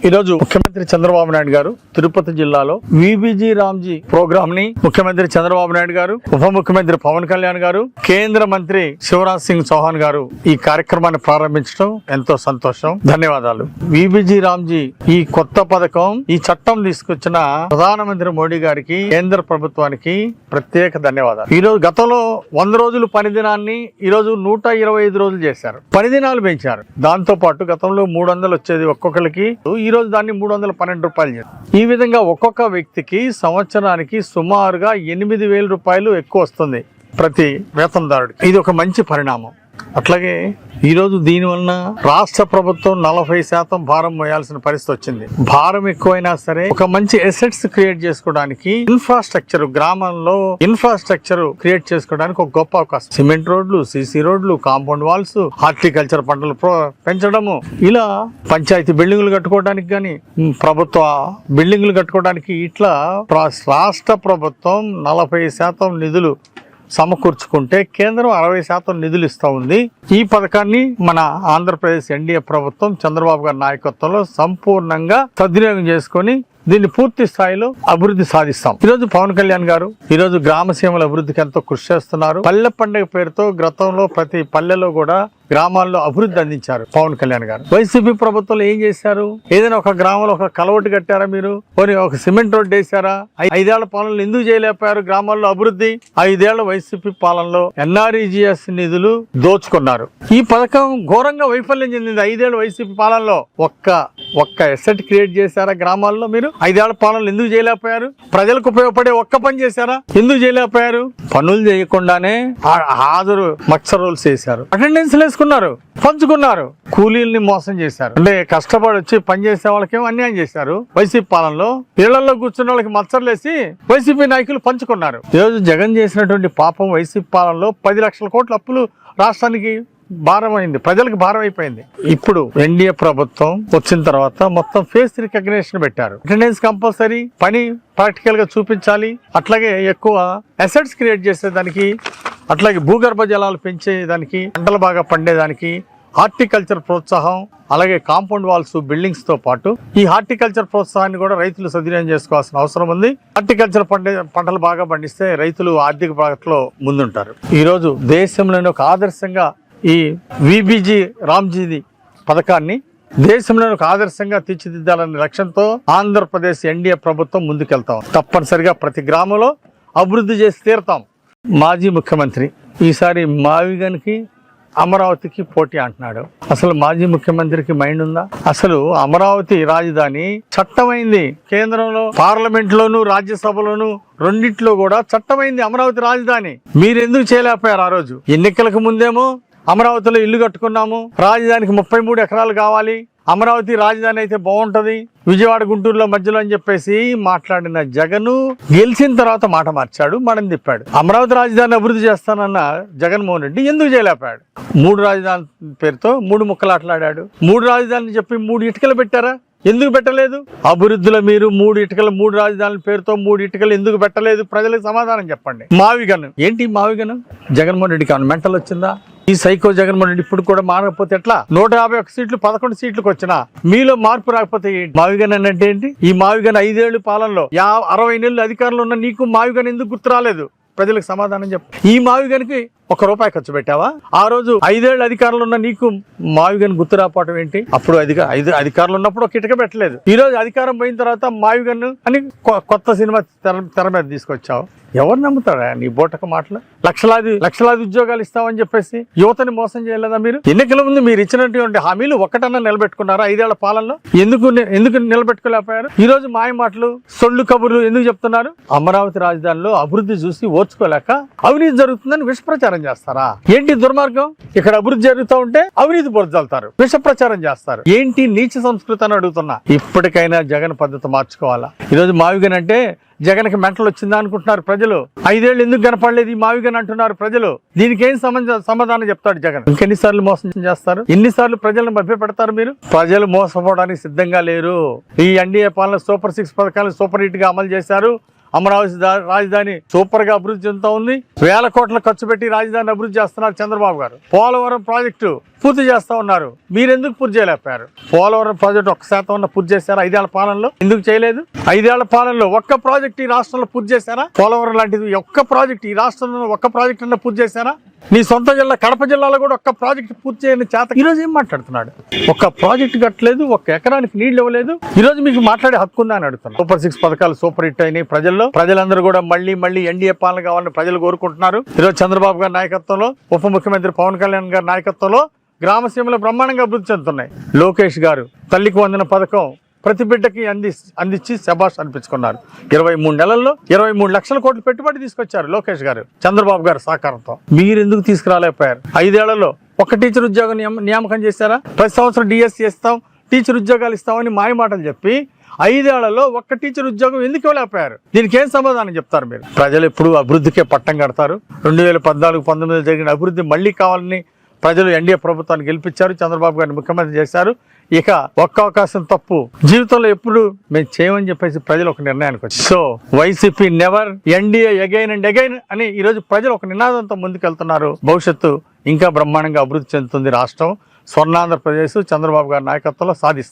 ఈరోజు ముఖ్యమంత్రి చంద్రబాబు నాయుడు గారు తిరుపతి జిల్లాలో విబిజి రామ్జీ ప్రోగ్రామ్ ని ముఖ్యమంత్రి చంద్రబాబు నాయుడు గారు, ఉప ముఖ్యమంత్రి పవన్ కళ్యాణ్ గారు, కేంద్ర మంత్రి శివరాజ్ సింగ్ చౌహాన్ గారు ఈ కార్యక్రమాన్ని ప్రారంభించడం ఎంతో సంతోషం. ధన్యవాదాలు. విబిజి రామ్జీ ఈ కొత్త పథకం, ఈ చట్టం తీసుకొచ్చిన ప్రధానమంత్రి మోడీ గారికి, కేంద్ర ప్రభుత్వానికి ప్రత్యేక ధన్యవాదాలు. ఈ రోజు గతంలో 100 రోజులు పని దినాన్ని ఈ రోజు 125 రోజులు చేశారు. పని దినాలు పెంచారు. దాంతో పాటు గతంలో 300 వచ్చేది ఒక్కొక్కరికి, ఈ రోజు దాన్ని 312 రూపాయలు చేశారు. ఈ విధంగా ఒక్కొక్క వ్యక్తికి సంవత్సరానికి సుమారుగా 8,000 రూపాయలు ఎక్కువ వస్తుంది ప్రతి వేతనదారుడికి. ఇది ఒక మంచి పరిణామం. అట్లాగే ఈ రోజు దీనివల్ల రాష్ట్ర ప్రభుత్వం 40% భారం మోయాల్సిన పరిస్థితి వచ్చింది. భారం ఎక్కువైనా సరే ఒక మంచి అసెట్స్ క్రియేట్ చేసుకోవడానికి, ఇన్ఫ్రాస్ట్రక్చర్, గ్రామంలో ఇన్ఫ్రాస్ట్రక్చర్ క్రియేట్ చేసుకోవడానికి ఒక గొప్ప అవకాశం. సిమెంట్ రోడ్లు, సిసి రోడ్లు, కాంపౌండ్ వాల్స్, హార్టికల్చర్ పంటలు పెంచడము, ఇలా పంచాయతీ బిల్డింగులు కట్టుకోవడానికి గాని, ప్రభుత్వ బిల్డింగులు కట్టుకోవడానికి, ఇట్లా రాష్ట్ర ప్రభుత్వం 40% నిధులు సమకూర్చుకుంటే కేంద్రం 60% నిధులు ఇస్తా ఉంది. ఈ పథకాన్ని మన ఆంధ్రప్రదేశ్ ఎన్డీఏ ప్రభుత్వం చంద్రబాబు గారి నాయకత్వంలో సంపూర్ణంగా సద్వినియోగం చేసుకొని దీన్ని పూర్తి స్థాయిలో అభివృద్ధి సాధిస్తాం. ఈరోజు పవన్ కళ్యాణ్ గారు ఈరోజు గ్రామసీమల అభివృద్ధికి ఎంతో కృషి చేస్తున్నారు. పల్లె పండుగ పేరుతో గతంలో ప్రతి పల్లెలో కూడా గ్రామాల్లో అభివృద్ధి అందించారు పవన్ కళ్యాణ్ గారు. వైసీపీ ప్రభుత్వంలో ఏం చేశారు? ఏదైనా ఒక గ్రామంలో ఒక కలవటు కట్టారా? మీరు ఒక సిమెంట్ రోడ్డు వేశారా? 5 ఏళ్ల పాలనలో ఎందుకు చేయలేకపోయారు గ్రామాల్లో అభివృద్ధి? 5 ఏళ్ల వైసీపీ పాలనలో ఎన్ఆర్ఈజీఎస్ నిధులు దోచుకున్నారు. ఈ పథకం ఘోరంగా వైఫల్యం చెందింది. 5 ఏళ్ల వైసీపీ పాలనలో ఒక్క ఎసెట్ క్రియేట్ చేశారా గ్రామాల్లో? మీరు 5 ఏళ్ల పాలనలో ఎందుకు చేయలేకపోయారు? ప్రజలకు ఉపయోగపడే ఒక్క పని చేశారా? ఎందుకు చేయలేకపోయారు? పనులు చేయకుండానే హాజరు మక్సర్ రోల్స్ చేశారు, అటెండెన్స్ వేసుకున్నారు, పంచుకున్నారు, కూలీల్ని మోసం చేశారు. అంటే కష్టపడి వచ్చి పనిచేసే వాళ్ళకేమో అన్యాయం చేశారు. వైసీపీ పాలనలో ఇళ్లలో కూర్చున్న వాళ్ళకి మచ్చర్లేసి వైసీపీ నాయకులు పంచుకున్నారు. ఈరోజు జగన్ చేసినటువంటి పాపం వైసీపీ పాలనలో 10 లక్షల కోట్ల అప్పులు రాష్ట్రానికి భారమైంది, ప్రజలకు భారం అయిపోయింది. ఇప్పుడు ఎన్డీఏ ప్రభుత్వం వచ్చిన తర్వాత మొత్తం ఫేస్ రికగ్నిషన్ పెట్టారు. అటెండెన్స్ కంపల్సరీ, పని ప్రాక్టికల్ గా చూపించాలి, అట్లాగే ఎక్కువ అసెట్స్ క్రియేట్ చేసేదానికి, అట్లాగే భూగర్భ జలాలు పెంచేదానికి, పంటలు బాగా పండేదానికి హార్టికల్చర్ ప్రోత్సాహం, అలాగే కాంపౌండ్ వాల్స్, బిల్డింగ్స్ తో పాటు ఈ హార్టికల్చర్ ప్రోత్సాహాన్ని కూడా రైతులు సద్వినియోగం చేసుకోవాల్సిన అవసరం ఉంది. హార్టికల్చర్ పంటలు బాగా పండిస్తే రైతులు ఆర్థిక ప్రగతిలో ముందుంటారు. ఈ రోజు దేశంలోని ఒక ఆదర్శంగా ఈ విబిజి రామ్జీ పథకాన్ని దేశంలోని ఒక ఆదర్శంగా తీర్చిదిద్దాలనే లక్ష్యంతో ఆంధ్రప్రదేశ్ ఎన్డీఏ ప్రభుత్వం ముందుకెళ్తాం. తప్పనిసరిగా ప్రతి గ్రామంలో అభివృద్ధి చేసి తీరుతాం. మాజీ ముఖ్యమంత్రి ఈసారి మావిగన్కి, అమరావతికి పోటీ అంటున్నాడు. అసలు మాజీ ముఖ్యమంత్రికి మైండ్ ఉందా? అసలు అమరావతి రాజధాని చట్టమైంది. కేంద్రంలో పార్లమెంట్ లోను, రాజ్యసభలోను రెండిట్లో కూడా చట్టమైంది అమరావతి రాజధాని. మీరెందుకు చేయలేకపోయారు? ఆ రోజు ఎన్నికలకు ముందేమో అమరావతిలో ఇల్లు కట్టుకున్నాము, రాజధానికి 33 ఎకరాలు కావాలి, అమరావతి రాజధాని అయితే బాగుంటది, విజయవాడ గుంటూరులో మధ్యలో అని చెప్పేసి మాట్లాడిన జగన్ గెలిచిన తర్వాత మాట మార్చాడు, మనం తిప్పాడు. అమరావతి రాజధాని అభివృద్ధి చేస్తానన్న జగన్మోహన్ రెడ్డి ఎందుకు చేయలేపాడు? 3 రాజధాని పేరుతో 3 ముక్కలాట్లాడాడు. 3 రాజధాని చెప్పి 3 ఇటుకలు పెట్టారా? ఎందుకు పెట్టలేదు? అభివృద్ధిలో మీరు 3 ఇటుకలు, 3 రాజధానుల పేరుతో 3 ఇటుకలు ఎందుకు పెట్టలేదు? ప్రజలకు సమాధానం చెప్పండి. మావిగన్ ఏంటి? మావిగన్ జగన్మోహన్ రెడ్డికి ఏమైనా మెంటల్ వచ్చిందా? ఈ సైకో జగన్మోహన్ రెడ్డి ఇప్పుడు కూడా మారకపోతే ఎట్లా? 151 సీట్లు 11 సీట్లకు వచ్చినా మీలో మార్పు రాకపోతే ఏంటి? మావిగన్ అంటే ఏంటి? ఈ మావిగన్ 5 ఏళ్ల పాలనలో 60 నెలలు అధికారంలో ఉన్న నీకు మావిగన్ ఎందుకు గుర్తు రాలేదు? ప్రజలకు సమాధానం చెప్పు. ఈ మావిగన్కి ₹1 ఖర్చు పెట్టావా? ఆ రోజు 5 ఏళ్ల అధికారంలో ఉన్న నీకు మావిగన్ గుర్తు రాపోవటం ఏంటి? అప్పుడు అధికారంలో ఉన్నప్పుడు ఒక ఇటుక పెట్టలేదు. ఈ రోజు అధికారం పోయిన తర్వాత మావిగన్ అని కొత్త సినిమా తెర మీద తీసుకొచ్చావు. ఎవరు నమ్ముతాడా నీ బోటక మాటలు? లక్షలాది ఉద్యోగాలు ఇస్తామని చెప్పేసి యువతని మోసం చేయలేదా మీరు? ఎన్నికల ముందు మీరు ఇచ్చినటువంటి హామీలు ఒక్కటన్నా నిలబెట్టుకున్నారా? 5 ఏళ్ల పాలనలో ఎందుకు నిలబెట్టుకోలేకపోయారు? ఈ రోజు మాయ మాటలు, సొల్లు కబుర్లు ఎందుకు చెప్తున్నారు? అమరావతి రాజధానిలో అభివృద్ధి చూసి ఓర్చుకోలేక అవినీతి జరుగుతుందని విష ప్రచారం చేస్తారా? ఏంటి దుర్మార్గం? ఇక్కడ అభివృద్ధి జరుగుతూ ఉంటే అవినీతి బొరజల్తారు, విష ప్రచారం చేస్తారు. ఏంటి నీచ సంస్కృతి అని అడుగుతున్నా. ఇప్పటికైనా జగన్ పద్ధతి మార్చుకోవాలా? ఈరోజు మావిగన్ అంటే జగన్కి మెంటల్ వచ్చిందా అనుకుంటున్నారు ప్రజలు. 5 ఏళ్ళు ఎందుకు కనపడలేదు ఈ మావిగన్ అంటున్నారు ప్రజలు. దీనికి ఏం సమాధానం చెప్తాడు జగన్? ఇంకెన్నిసార్లు మోసం చేస్తారు? ఎన్నిసార్లు ప్రజలను మభ్యపెడతారు మీరు? ప్రజలు మోసపోవడానికి సిద్ధంగా లేరు. ఈ ఎన్డీఏ పాలన సూపర్ 6 పథకాలను సూపర్ హిట్ గా అమలు చేశారు. అమరావతి రాజధాని సూపర్ గా అభివృద్ధి చెందుతా ఉంది. వేల కోట్ల ఖర్చు పెట్టి రాజధాని అభివృద్ధి చేస్తున్నారు చంద్రబాబు గారు. పోలవరం ప్రాజెక్టు పూర్తి చేస్తా ఉన్నారు. మీరెందుకు పూర్తి చేయలేకపోయారు? పోలవరం ప్రాజెక్టు 1% ఉన్న పూర్తి చేశారా 5 ఏళ్ల పాలనలో? ఎందుకు చేయలేదు? 5 ఏళ్ల పాలనలో ఒక్క ప్రాజెక్ట్ ఈ రాష్ట్రంలో పూర్తి చేశారా? పోలవరం లాంటిది ఒక్క ప్రాజెక్ట్ ఈ రాష్ట్రంలో ఒక్క ప్రాజెక్ట్ అన్న పూర్తి చేశారా? నీ సొంత జిల్లా కడప జిల్లాలో కూడా ఒక్క ప్రాజెక్ట్ పూర్తి చేయని చేత ఈరోజు ఏం మాట్లాడుతున్నాడు? ఒక్క ప్రాజెక్ట్ కట్టలేదు, ఒక్క ఎకరానికి నీళ్లు ఇవ్వలేదు. ఈ రోజు మీకు మాట్లాడే హక్కు ఉందా అని అడుగుతున్నా. సూపర్ 6 పథకాలు సూపర్ హిట్ అయినాయి ప్రజల్లో. ప్రజలందరూ కూడా మళ్ళీ ఎన్డీఏ పాలన కావాలని ప్రజలు కోరుకుంటున్నారు. ఈరోజు చంద్రబాబు గారి నాయకత్వంలో, ఉప ముఖ్యమంత్రి పవన్ కళ్యాణ్ గారి నాయకత్వంలో గ్రామసీమలు బ్రహ్మాండంగా అభివృద్ధి చెందుతున్నాయి. లోకేష్ గారు తల్లికి వందన పథకం ప్రతి బిడ్డకి అందించి శబాష్ అనిపించుకున్నారు. 23 నెలల్లో 23 లక్షల కోట్లు పెట్టుబడి తీసుకొచ్చారు లోకేష్ గారు చంద్రబాబు గారి సహకారంతో. మీరు ఎందుకు తీసుకురాలేకపోయారు? 5 ఏళ్లలో ఒక టీచర్ ఉద్యోగం నియామకం చేశారా? ప్రతి సంవత్సరం డిఎస్సీ ఇస్తాం, టీచర్ ఉద్యోగాలు ఇస్తామని మాయమాటలు చెప్పి 5 ఏళ్లలో ఒక్క టీచర్ ఉద్యోగం ఎందుకు ఇవ్వలేకపోయారు? దీనికి ఏం సమాధానం చెప్తారు మీరు? ప్రజలు ఎప్పుడు అభివృద్ధికే పట్టం కడతారు. 2014-19 జరిగిన అభివృద్ధి మళ్ళీ కావాలని ప్రజలు ఎన్డీఏ ప్రభుత్వాన్ని గెలిపించారు, చంద్రబాబు గారిని ముఖ్యమంత్రి చేశారు. ఇక ఒక్క అవకాశం తప్పు జీవితంలో ఎప్పుడు మేము చేయమని చెప్పేసి ప్రజలు ఒక నిర్ణయానికి వచ్చారు. So YCP never, NDA again and again అని ఈరోజు ప్రజలు ఒక నినాదంతో ముందుకెళ్తున్నారు. భవిష్యత్తు ఇంకా బ్రహ్మాండంగా అభివృద్ధి చెందుతుంది రాష్ట్రం. స్వర్ణాంధ్రప్రదేశ్ చంద్రబాబు గారి నాయకత్వంలో సాధిస్తుంది.